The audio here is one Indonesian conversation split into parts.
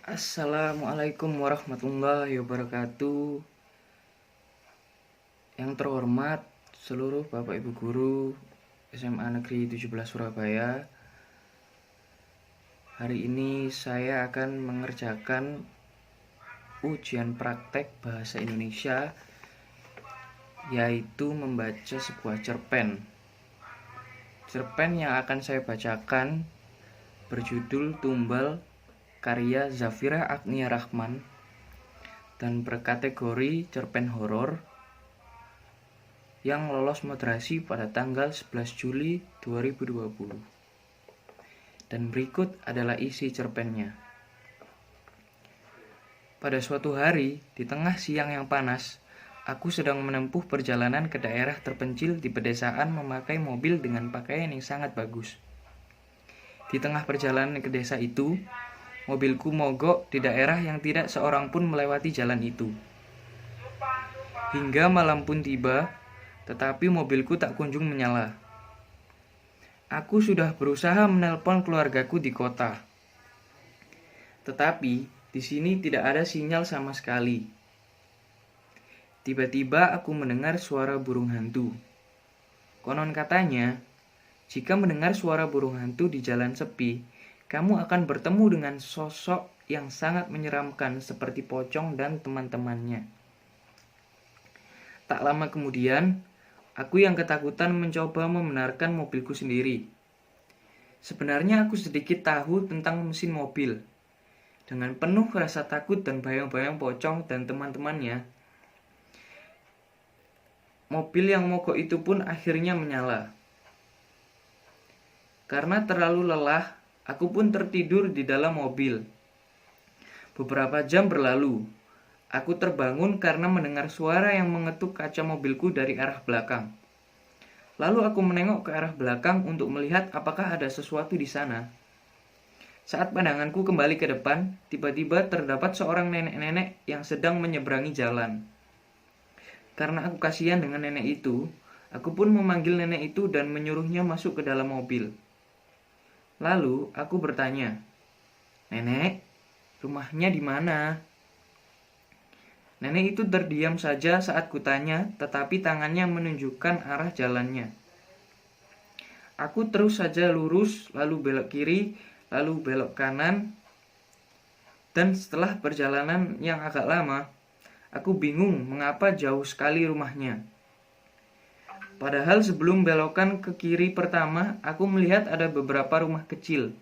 Assalamualaikum warahmatullahi wabarakatuh. Yang terhormat seluruh Bapak Ibu Guru SMA Negeri 17 Surabaya. Hari ini saya akan mengerjakan ujian praktek bahasa Indonesia, yaitu membaca sebuah cerpen. Cerpen yang akan saya bacakan berjudul Tumbal, karya Zafira Agnia Rahman, dan berkategori cerpen horor yang lolos moderasi pada tanggal 11 Juli 2020. Dan berikut adalah isi cerpennya. Pada suatu hari, di tengah siang yang panas, aku sedang menempuh perjalanan ke daerah terpencil di pedesaan memakai mobil dengan pakaian yang sangat bagus. Di tengah perjalanan ke desa itu, mobilku mogok di daerah yang tidak seorang pun melewati jalan itu. Hingga malam pun tiba, tetapi mobilku tak kunjung menyala. Aku sudah berusaha menelpon keluargaku di kota, tetapi di sini tidak ada sinyal sama sekali. Tiba-tiba aku mendengar suara burung hantu. Konon katanya, jika mendengar suara burung hantu di jalan sepi, kamu akan bertemu dengan sosok yang sangat menyeramkan seperti pocong dan teman-temannya. Tak lama kemudian, aku yang ketakutan mencoba membenarkan mobilku sendiri. Sebenarnya aku sedikit tahu tentang mesin mobil. Dengan penuh rasa takut dan bayang-bayang pocong dan teman-temannya, mobil yang mogok itu pun akhirnya menyala. Karena terlalu lelah, aku pun tertidur di dalam mobil. Beberapa jam berlalu. Aku terbangun karena mendengar suara yang mengetuk kaca mobilku dari arah belakang. Lalu aku menengok ke arah belakang untuk melihat apakah ada sesuatu di sana. Saat pandanganku kembali ke depan, tiba-tiba terdapat seorang nenek-nenek yang sedang menyeberangi jalan. Karena aku kasihan dengan nenek itu, aku pun memanggil nenek itu dan menyuruhnya masuk ke dalam mobil. Lalu aku bertanya, "Nenek, rumahnya di mana?" Nenek itu terdiam saja saat kutanya, tetapi tangannya menunjukkan arah jalannya. Aku terus saja lurus, lalu belok kiri, lalu belok kanan, dan setelah perjalanan yang agak lama, aku bingung mengapa jauh sekali rumahnya. Padahal sebelum belokan ke kiri pertama, aku melihat ada beberapa rumah kecil.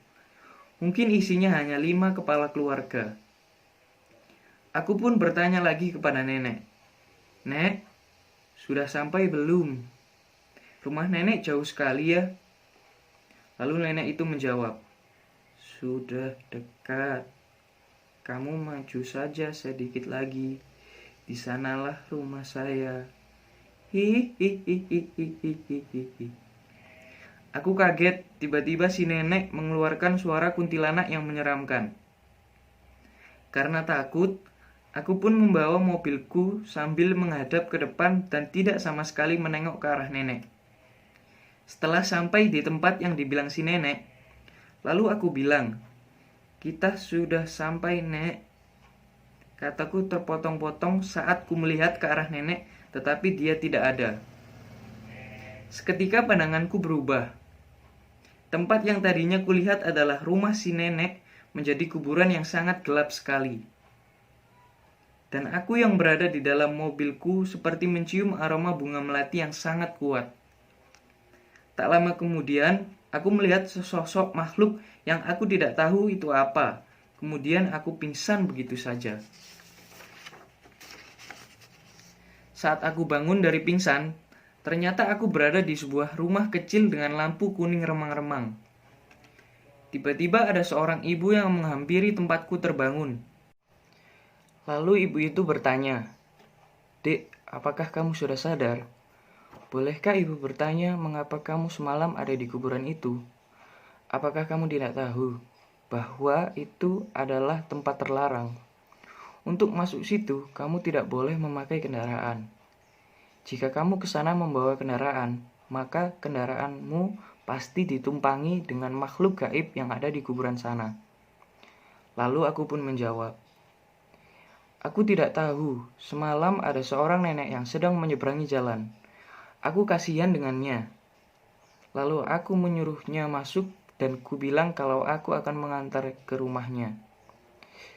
Mungkin isinya hanya 5 kepala keluarga. Aku pun bertanya lagi kepada nenek, "Nek, sudah sampai belum? Rumah nenek jauh sekali ya." Lalu nenek itu menjawab, "Sudah dekat. Kamu maju saja sedikit lagi. Di sanalah rumah saya." Hihihihihihihi. Aku kaget, tiba-tiba si nenek mengeluarkan suara kuntilanak yang menyeramkan. Karena takut, aku pun membawa mobilku sambil menghadap ke depan dan tidak sama sekali menengok ke arah nenek. Setelah sampai di tempat yang dibilang si nenek, lalu aku bilang, "Kita sudah sampai, Nek." Kataku terpotong-potong saat ku melihat ke arah nenek, tetapi dia tidak ada. Seketika pandanganku berubah. Tempat yang tadinya kulihat adalah rumah si nenek menjadi kuburan yang sangat gelap sekali. Dan aku yang berada di dalam mobilku seperti mencium aroma bunga melati yang sangat kuat. Tak lama kemudian, aku melihat sesosok makhluk yang aku tidak tahu itu apa. Kemudian aku pingsan begitu saja. Saat aku bangun dari pingsan, ternyata aku berada di sebuah rumah kecil dengan lampu kuning remang-remang. Tiba-tiba ada seorang ibu yang menghampiri tempatku terbangun. Lalu ibu itu bertanya, "Dek, apakah kamu sudah sadar? Bolehkah ibu bertanya mengapa kamu semalam ada di kuburan itu? Apakah kamu tidak tahu bahwa itu adalah tempat terlarang? Untuk masuk situ, kamu tidak boleh memakai kendaraan. Jika kamu ke sana membawa kendaraan, maka kendaraanmu pasti ditumpangi dengan makhluk gaib yang ada di kuburan sana. Lalu aku pun menjawab, "Aku tidak tahu, semalam ada seorang nenek yang sedang menyeberangi jalan. Aku kasihan dengannya. Lalu aku menyuruhnya masuk dan kubilang kalau aku akan mengantar ke rumahnya."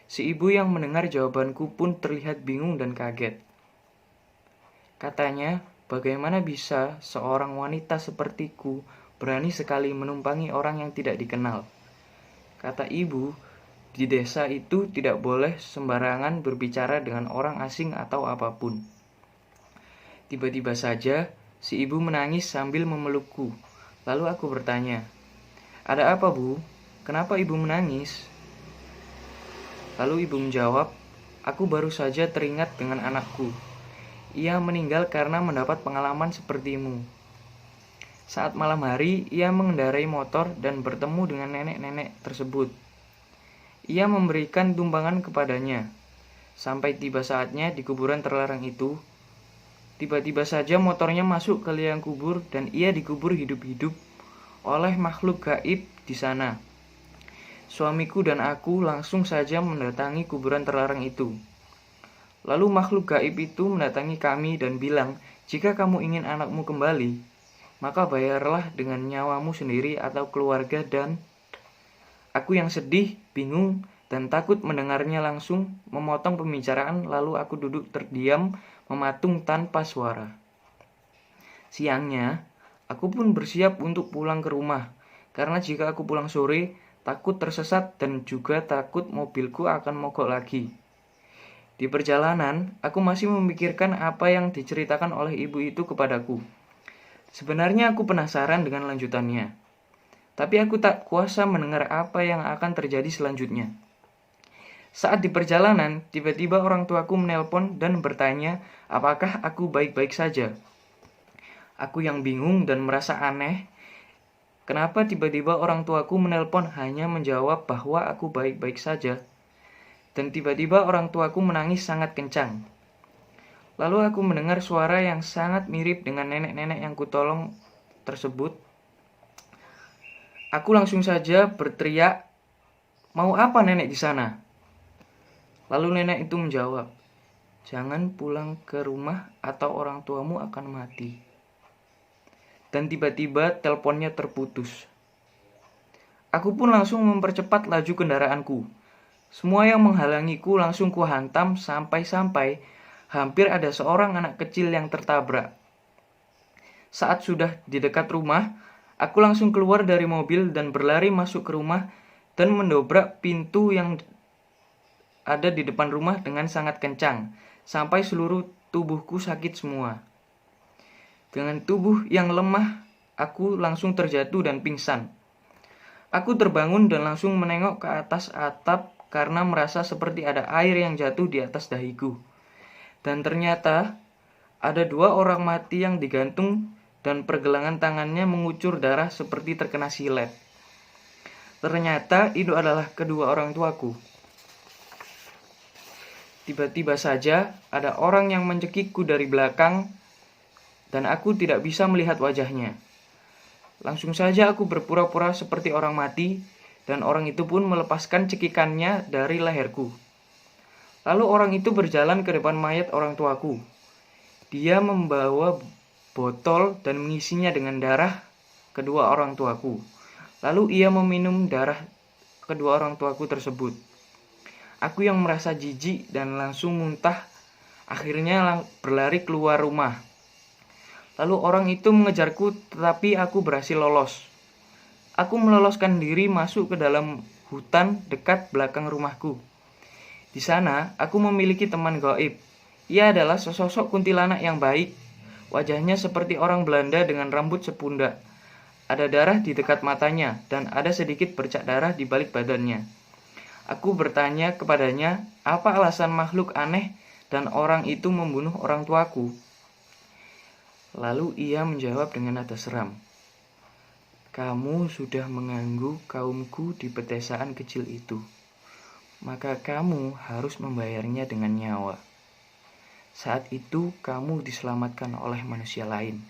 Si ibu yang mendengar jawabanku pun terlihat bingung dan kaget. Katanya, "Bagaimana bisa seorang wanita sepertiku berani sekali menumpangi orang yang tidak dikenal?" Kata ibu, di desa itu tidak boleh sembarangan berbicara dengan orang asing atau apapun. Tiba-tiba saja, si ibu menangis sambil memelukku. Lalu aku bertanya, "Ada apa, Bu? Kenapa ibu menangis?" Lalu ibu menjawab, "Aku baru saja teringat dengan anakku. Ia meninggal karena mendapat pengalaman sepertimu. Saat malam hari, ia mengendarai motor dan bertemu dengan nenek-nenek tersebut. Ia memberikan tumpangan kepadanya. Sampai tiba saatnya di kuburan terlarang itu, tiba-tiba saja motornya masuk ke liang kubur dan ia dikubur hidup-hidup oleh makhluk gaib di sana. Suamiku dan aku langsung saja mendatangi kuburan terlarang itu. Lalu makhluk gaib itu mendatangi kami dan bilang, 'Jika kamu ingin anakmu kembali, maka bayarlah dengan nyawamu sendiri atau keluarga.' Dan aku yang sedih, bingung, dan takut mendengarnya langsung memotong pembicaraan, lalu aku duduk terdiam, mematung tanpa suara. Siangnya, aku pun bersiap untuk pulang ke rumah, karena jika aku pulang sore, takut tersesat dan juga takut mobilku akan mogok lagi. Di perjalanan, aku masih memikirkan apa yang diceritakan oleh ibu itu kepadaku. Sebenarnya aku penasaran dengan lanjutannya, tapi aku tak kuasa mendengar apa yang akan terjadi selanjutnya. Saat di perjalanan, tiba-tiba orang tuaku menelpon dan bertanya apakah aku baik-baik saja. Aku yang bingung dan merasa aneh, kenapa tiba-tiba orang tuaku menelpon hanya menjawab bahwa aku baik-baik saja. Dan tiba-tiba orang tuaku menangis sangat kencang. Lalu aku mendengar suara yang sangat mirip dengan nenek-nenek yang kutolong tersebut. Aku langsung saja berteriak, "Mau apa nenek di sana?" Lalu nenek itu menjawab, "Jangan pulang ke rumah atau orang tuamu akan mati." Dan tiba-tiba teleponnya terputus. Aku pun langsung mempercepat laju kendaraanku. Semua yang menghalangiku langsung kuhantam sampai-sampai hampir ada seorang anak kecil yang tertabrak. Saat sudah di dekat rumah, aku langsung keluar dari mobil dan berlari masuk ke rumah dan mendobrak pintu yang ada di depan rumah dengan sangat kencang, sampai seluruh tubuhku sakit semua. Dengan tubuh yang lemah, aku langsung terjatuh dan pingsan. Aku terbangun dan langsung menengok ke atas atap karena merasa seperti ada air yang jatuh di atas dahiku. Dan ternyata ada 2 orang mati yang digantung dan pergelangan tangannya mengucur darah seperti terkena silet. Ternyata itu adalah kedua orang tuaku. Tiba-tiba saja ada orang yang mencekikku dari belakang dan aku tidak bisa melihat wajahnya. Langsung saja aku berpura-pura seperti orang mati dan orang itu pun melepaskan cekikannya dari leherku. Lalu orang itu berjalan ke depan mayat orang tuaku. Dia membawa botol dan mengisinya dengan darah kedua orang tuaku. Lalu ia meminum darah kedua orang tuaku tersebut. Aku yang merasa jijik dan langsung muntah, akhirnya berlari keluar rumah. Lalu orang itu mengejarku, tetapi aku berhasil lolos. Aku meloloskan diri masuk ke dalam hutan dekat belakang rumahku. Di sana, aku memiliki teman gaib. Ia adalah sesosok kuntilanak yang baik. Wajahnya seperti orang Belanda dengan rambut sepundak. Ada darah di dekat matanya dan ada sedikit bercak darah di balik badannya. Aku bertanya kepadanya, apa alasan makhluk aneh dan orang itu membunuh orang tuaku? Lalu ia menjawab dengan nada seram, "Kamu sudah mengganggu kaumku di pedesaan kecil itu, maka kamu harus membayarnya dengan nyawa. Saat itu kamu diselamatkan oleh manusia lain,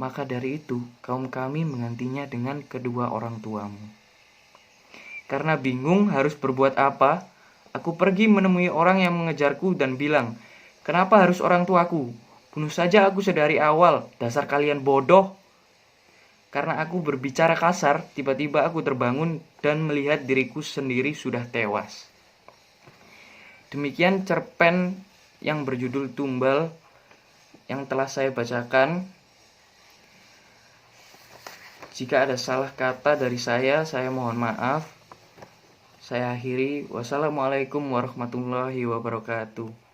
maka dari itu kaum kami menggantinya dengan kedua orang tuamu." Karena bingung harus berbuat apa, aku pergi menemui orang yang mengejarku dan bilang, "Kenapa harus orang tuaku? Bunuh saja aku sedari awal, dasar kalian bodoh." Karena aku berbicara kasar, tiba-tiba aku terbangun dan melihat diriku sendiri sudah tewas. Demikian cerpen yang berjudul Tumbal yang telah saya bacakan. Jika ada salah kata dari saya mohon maaf. Saya akhiri. Wassalamualaikum warahmatullahi wabarakatuh.